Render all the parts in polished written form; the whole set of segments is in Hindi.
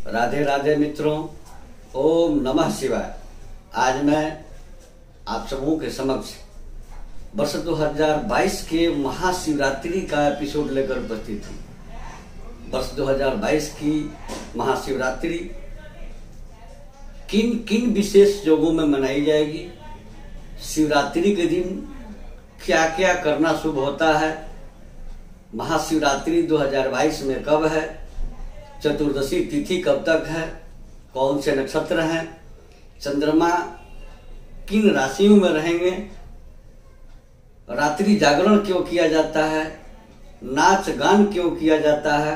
राधे राधे मित्रों, ओम नमः शिवाय। आज मैं आप सबों के समक्ष वर्ष 2022 के महाशिवरात्रि का एपिसोड लेकर उपस्थित हूँ। वर्ष 2022 की महाशिवरात्रि किन किन विशेष योगों में मनाई जाएगी, शिवरात्रि के दिन क्या क्या करना शुभ होता है, महाशिवरात्रि 2022 में कब है, चतुर्दशी तिथि कब तक है, कौन से नक्षत्र हैं, चंद्रमा किन राशियों में रहेंगे, रात्रि जागरण क्यों किया जाता है, नाच गान क्यों किया जाता है,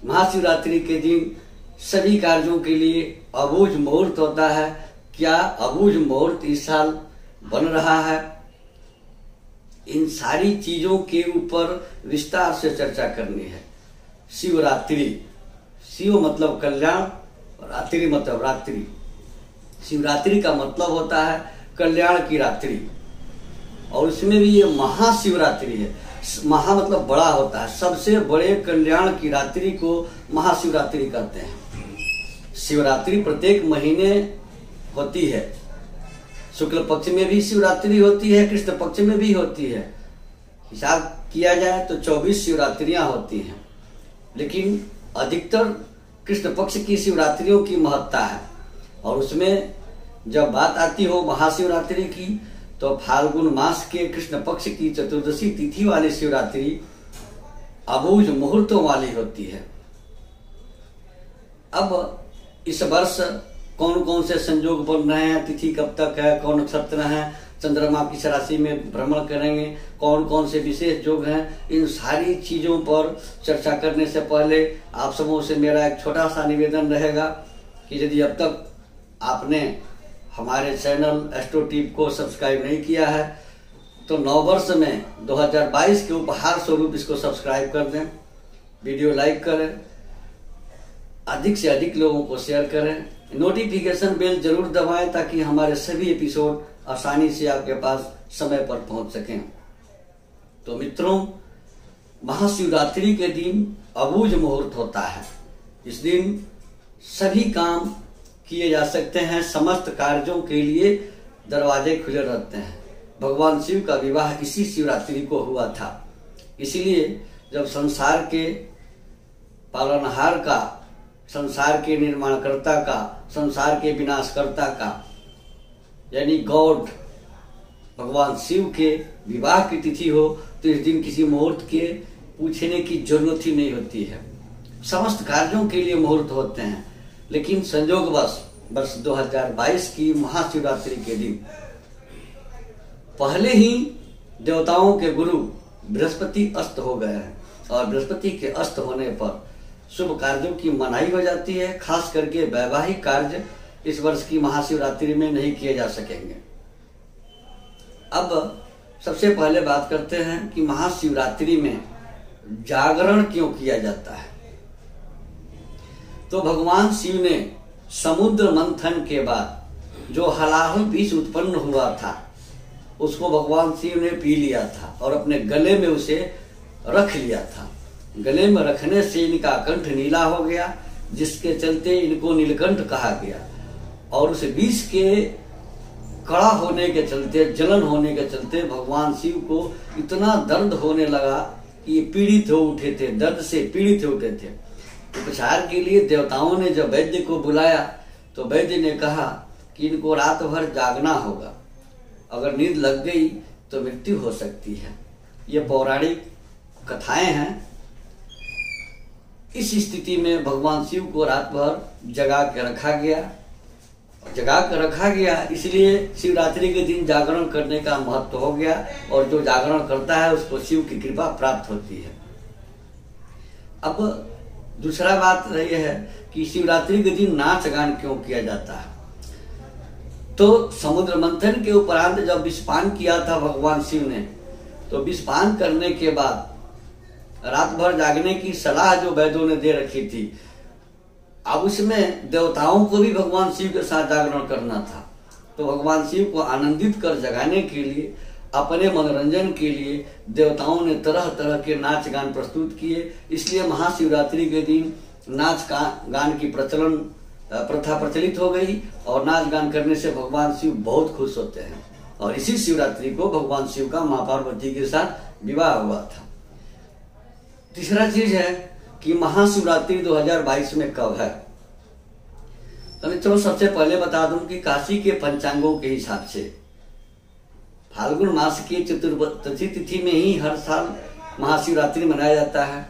महाशिवरात्रि के दिन सभी कार्यों के लिए अबूझ मुहूर्त होता है, क्या अबूझ मुहूर्त इस साल बन रहा है। इन सारी चीजों के ऊपर विस्तार से चर्चा करनी है। शिवरात्रि, शिव मतलब कल्याण और रात्रि मतलब रात्रि। शिवरात्रि का मतलब होता है कल्याण की रात्रि, और उसमें भी ये महाशिवरात्रि है। महा मतलब बड़ा होता है, सबसे बड़े कल्याण की रात्रि को महाशिवरात्रि कहते हैं। शिवरात्रि प्रत्येक महीने होती है। शुक्ल पक्ष में भी शिवरात्रि होती है, कृष्ण पक्ष में भी होती है। हिसाब किया जाए तो 24 शिवरात्रियां होती हैं, लेकिन अधिकतर कृष्ण पक्ष की शिवरात्रियों की महत्ता है। और उसमें जब बात आती हो महाशिवरात्रि की, तो फाल्गुन मास के कृष्ण पक्ष की चतुर्दशी तिथि वाली शिवरात्रि अबूझ मुहूर्तों वाली होती है। अब इस वर्ष कौन कौन से संयोग बन रहे हैं, तिथि कब तक है, कौन नक्षत्र है, चंद्रमा किस राशि में भ्रमण करेंगे, कौन कौन से विशेष योग हैं, इन सारी चीजों पर चर्चा करने से पहले आप सबों से मेरा एक छोटा सा निवेदन रहेगा कि यदि अब तक आपने हमारे चैनल एस्ट्रो टिप को सब्सक्राइब नहीं किया है तो नववर्ष में 2022 के उपहार स्वरूप इसको सब्सक्राइब कर दें, वीडियो लाइक करें, अधिक से अधिक लोगों को शेयर करें, नोटिफिकेशन बेल जरूर दबाएं ताकि हमारे सभी एपिसोड आसानी से आपके पास समय पर पहुंच सकें। तो मित्रों, महाशिवरात्रि के दिन अबूझ मुहूर्त होता है। इस दिन सभी काम किए जा सकते हैं, समस्त कार्यों के लिए दरवाजे खुले रहते हैं। भगवान शिव का विवाह इसी शिवरात्रि को हुआ था। इसीलिए जब संसार के पालनहार का, संसार के निर्माणकर्ता का, संसार के विनाशकर्ता का, यानी गॉड भगवान शिव के विवाह की तिथि हो, तो इस दिन किसी मुहूर्त के पूछने की जरूरत ही नहीं होती है। समस्त कार्यों के लिए मुहूर्त होते हैं, लेकिन संयोगवश वर्ष 2022 की महाशिवरात्रि के दिन पहले ही देवताओं के गुरु बृहस्पति अस्त हो गए हैं, और बृहस्पति के अस्त होने पर शुभ कार्यों की मनाही हो जाती है। खास करके वैवाहिक कार्य इस वर्ष की महाशिवरात्रि में नहीं किए जा सकेंगे। अब सबसे पहले बात करते हैं कि महाशिवरात्रि में जागरण क्यों किया जाता है। तो भगवान शिव ने समुद्र मंथन के बाद जो हलाहल विष उत्पन्न हुआ था, उसको भगवान शिव ने पी लिया था और अपने गले में उसे रख लिया था। गले में रखने से इनका कंठ नीला हो गया, जिसके चलते इनको नीलकंठ कहा गया। और उस विष के कड़ा होने के चलते, जलन होने के चलते भगवान शिव को इतना दर्द होने लगा कि पीड़ित हो उठे थे, दर्द से पीड़ित हो उठे थे। उपचार के लिए देवताओं ने जब वैद्य को बुलाया तो वैद्य ने कहा कि इनको रात भर जागना होगा, अगर नींद लग गई तो मृत्यु हो सकती है। ये पौराणिक कथाएं हैं। इस स्थिति में भगवान शिव को रात भर जगा के रखा गया, इसलिए शिवरात्रि के दिन जागरण करने का महत्व हो गया, और जो जागरण करता है उसको शिव की कृपा प्राप्त होती है। अब दूसरा बात यह है कि शिवरात्रि के दिन नाच गान क्यों किया जाता है। तो समुद्र मंथन के उपरांत जब विषपान किया था भगवान शिव ने, तो विषपान करने के बाद रात भर जागने की सलाह जो वैद्यों ने दे रखी थी, अब उसमें देवताओं को भी भगवान शिव के साथ जागरण करना था। तो भगवान शिव को आनंदित कर जगाने के लिए, अपने मनोरंजन के लिए देवताओं ने तरह तरह के नाच गान प्रस्तुत किए। इसलिए महाशिवरात्रि के दिन नाच गान की प्रथा प्रचलित हो गई और नाच गान करने से भगवान शिव बहुत खुश होते हैं। और इसी शिवरात्रि को भगवान शिव का मां पार्वती के साथ विवाह हुआ था। तीसरा चीज है कि महाशिवरात्रि 2022 में कब है। तो मित्रों, सबसे पहले बता दूं कि काशी के पंचांगों के हिसाब से फाल्गुन मास की चतुर्दशी तिथि में ही हर साल महाशिवरात्रि मनाया जाता है।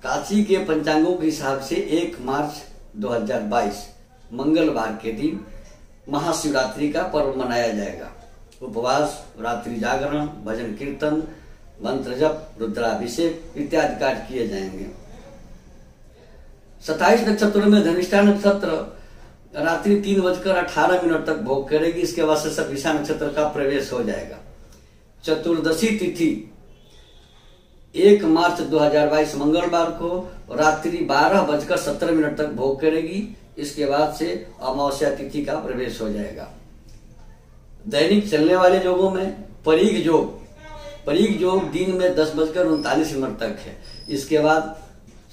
काशी के पंचांगों के हिसाब से 1 मार्च 2022 मंगलवार के दिन महाशिवरात्रि का पर्व मनाया जाएगा। उपवास, रात्रि जागरण, भजन कीर्तन, मंत्र जप, रुद्राभिषेक इत्यादि कार्य किए जाएंगे। 27 नक्षत्रों में धनिष्ठा नक्षत्र रात्रि 3:18 तक भोग करेगी। इसके बाद से शतभिषा नक्षत्र का प्रवेश हो जाएगा। चतुर्दशी तिथि 1 मार्च 2022 मंगलवार को रात्रि 12:17 तक भोग करेगी। इसके बाद से अमावस्या तिथि का प्रवेश हो जाएगा। दैनिक चलने वाले योगों में परीघ योग दिन में 10:39 तक है। इसके बाद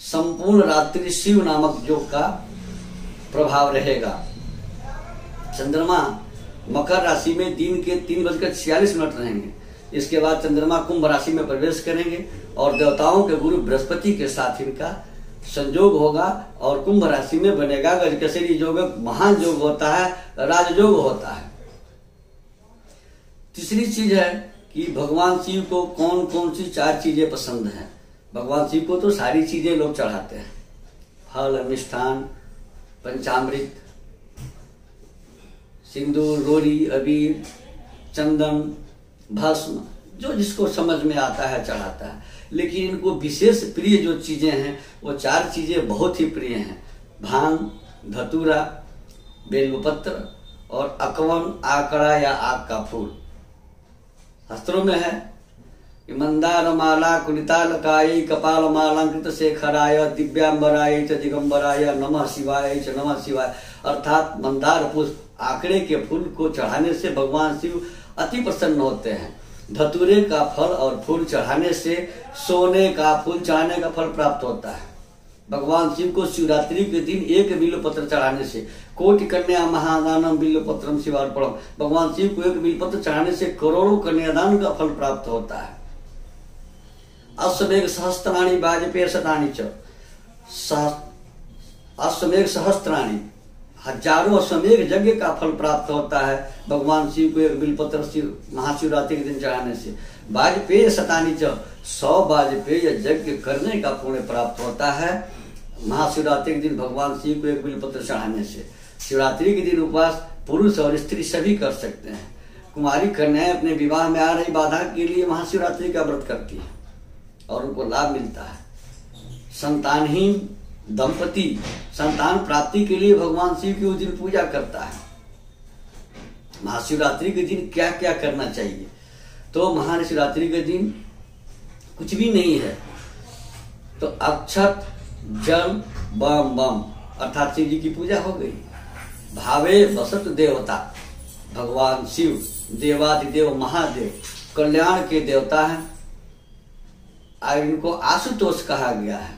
संपूर्ण रात्रि शिव नामक योग का प्रभाव रहेगा। चंद्रमा मकर राशि में दिन के 3:46 रहेंगे। इसके बाद चंद्रमा कुंभ राशि में प्रवेश करेंगे और देवताओं के गुरु बृहस्पति के साथ इनका संयोग होगा और कुंभ राशि में बनेगा गजकेसरी योग। महान योग होता है, राजयोग होता है। तीसरी चीज है कि भगवान शिव को कौन कौन सी 4 चीजें पसंद हैं। भगवान शिव को तो सारी चीजें लोग चढ़ाते हैं, फल, मिष्ठान, पंचामृत, सिंदूर, रोरी, अबीर, चंदन, भस्म, जो जिसको समझ में आता है चढ़ाता है। लेकिन इनको विशेष प्रिय जो चीजें हैं वो 4 चीजें बहुत ही प्रिय हैं। भांग, धतूरा, बेलपत्र और अकवन, आकड़ा या आग का फूल। शास्त्रों में है कि मंदार माला कुलितालकाय कपाल मालांकृत शेखराय दिव्यांबराय च दिगंबराय नमः शिवाय च नमः शिवाय। अर्थात मंदार पुष्प, आंकड़े के फूल को चढ़ाने से भगवान शिव अति प्रसन्न होते हैं। धतूरे का फल और फूल चढ़ाने से सोने का फूल चढ़ाने का फल प्राप्त होता है। भगवान शिव को शिवरात्रि के दिन 1 बिल्वपत्र चढ़ाने से कोटि कन्या महादानम बिल्वपत्रम शिवार्पणम। भगवान शिव को 1 बिल्वपत्र चढ़ाने से करोड़ों कन्यादान का फल प्राप्त होता है। अश्वमेघ सहस्त्राणि वाजपेय शतानि च। अश्वमेघ सहस्त्राणि, हजारों अश्वमेघ यज्ञ का फल प्राप्त होता है भगवान शिव को 1 बिल्वपत्र महाशिवरात्रि के दिन चढ़ाने से। वाजपेय शतानि च, 100 वाजपेय यज्ञ करने का पुण्य प्राप्त होता है महाशिवरात्रि के दिन भगवान शिव को 1 बिल्वपत्र चढ़ाने से। शिवरात्रि के दिन उपवास पुरुष और स्त्री सभी कर सकते हैं। कुमारी कन्याएं अपने विवाह में आ रही बाधा के लिए महाशिवरात्रि का व्रत करती है और उनको लाभ मिलता है। संतानहीन दंपति संतान प्राप्ति के लिए भगवान शिव की उस दिन पूजा करता है। महाशिवरात्रि के दिन क्या क्या करना चाहिए? तो महाशिवरात्रि के दिन कुछ भी नहीं है तो अक्षत, जल, बम बम अर्थात शिव जी की पूजा हो गई। भावे वसत देवता, भगवान शिव देवादिदेव महादेव कल्याण के देवता हैं। इनको आशुतोष कहा गया है।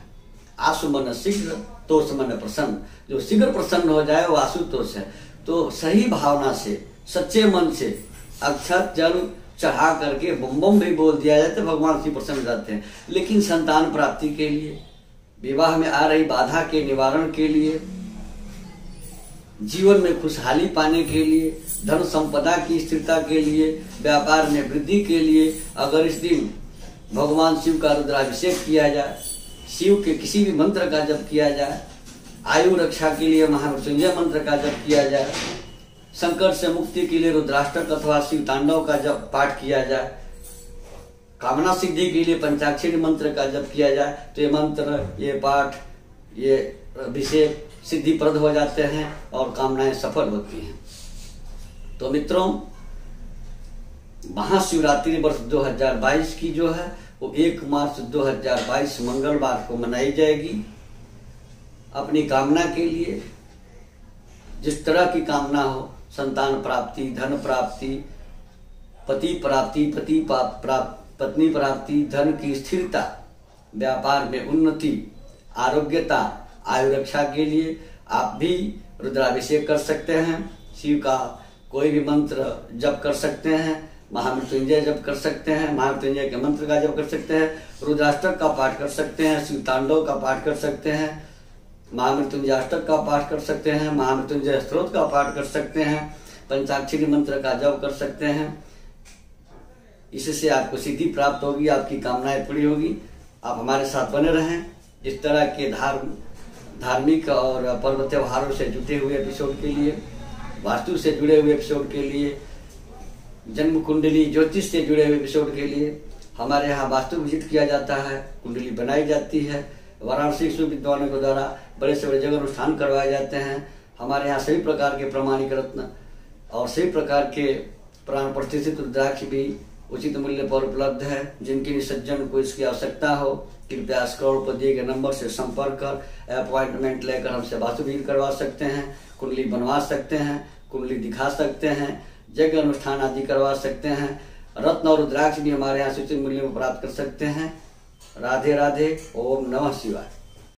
आशु मन शीघ्र, तोष मन प्रसन्न। जो शीघ्र प्रसन्न हो जाए वो आशुतोष है। तो सही भावना से, सच्चे मन से अक्षत जल चढ़ा करके बम बम भी बोल दिया जाए तो भगवान शिव प्रसन्न जाते हैं। लेकिन संतान प्राप्ति के लिए, विवाह में आ रही बाधा के निवारण के लिए, जीवन में खुशहाली पाने के लिए, धन संपदा की स्थिरता के लिए, व्यापार में वृद्धि के लिए अगर इस दिन भगवान शिव का रुद्राभिषेक किया जाए, शिव के किसी भी मंत्र का जप किया जाए, आयु रक्षा के लिए महामृत्युंजय मंत्र का जप किया जाए, संकट से मुक्ति के लिए रुद्राष्टक अथवा शिव तांडव का जप पाठ किया जाए, कामना सिद्धि के लिए पंचाक्षरी मंत्र का जप किया जाए तो ये मंत्र, ये पाठ, ये अभिषेक सिद्धिप्रद हो जाते हैं और कामनाएं सफल होती हैं। तो मित्रों, महाशिवरात्रि वर्ष 2022 की जो है वो 1 मार्च 2022 मंगलवार को मनाई जाएगी। अपनी कामना के लिए, जिस तरह की कामना हो, संतान प्राप्ति, धन प्राप्ति, पति प्राप्ति, पत्नी प्राप्ति, धन की स्थिरता, व्यापार में उन्नति, आरोग्यता, आयु रक्षा के लिए आप भी रुद्राभिषेक कर सकते हैं। शिव का कोई भी मंत्र जप कर सकते हैं, महामृत्युंजय जप कर सकते हैं, महामृत्युंजय के मंत्र का जप कर सकते हैं, रुद्राष्टक का पाठ कर सकते हैं, शिव तांडव का पाठ कर सकते हैं, महामृत्युंजय अष्टक का पाठ कर सकते हैं, महामृत्युंजय स्तोत्र का पाठ कर सकते हैं, पंचाक्षरी मंत्र का जप कर सकते हैं। इससे आपको सिद्धि प्राप्त होगी, आपकी कामनाएं पूरी होगी। आप हमारे साथ बने रहें। इस तरह के धार्मिक और पर्व त्योहारों से जुटे हुए एपिसोड के लिए, वास्तु से जुड़े हुए एपिसोड के लिए, जन्म कुंडली ज्योतिष से जुड़े हुए एपिसोड के लिए हमारे यहाँ वास्तु विजिट किया जाता है, कुंडली बनाई जाती है। वाराणसी विद्वानों के द्वारा बड़े से बड़े जगह अनुष्ठान करवाए जाते हैं। हमारे यहाँ सभी प्रकार के प्रमाणिक रत्न और सभी प्रकार के प्राण प्रतिष्ठित रुद्राक्ष भी उचित मूल्य पर उपलब्ध है। जिनके सज्जन को इसकी आवश्यकता हो, कृपया स्क्रॉल पर दिए गए नंबर से संपर्क कर अपॉइंटमेंट लेकर हमसे वास्तु विजिट करवा सकते हैं, कुंडली बनवा सकते हैं, कुंडली दिखा सकते हैं, जगह अनुष्ठान आदि करवा सकते हैं। रत्न और रुद्राक्ष भी हमारे यहाँ उचित मूल्य में प्राप्त कर सकते हैं। राधे राधे। ओम नमः शिवाय।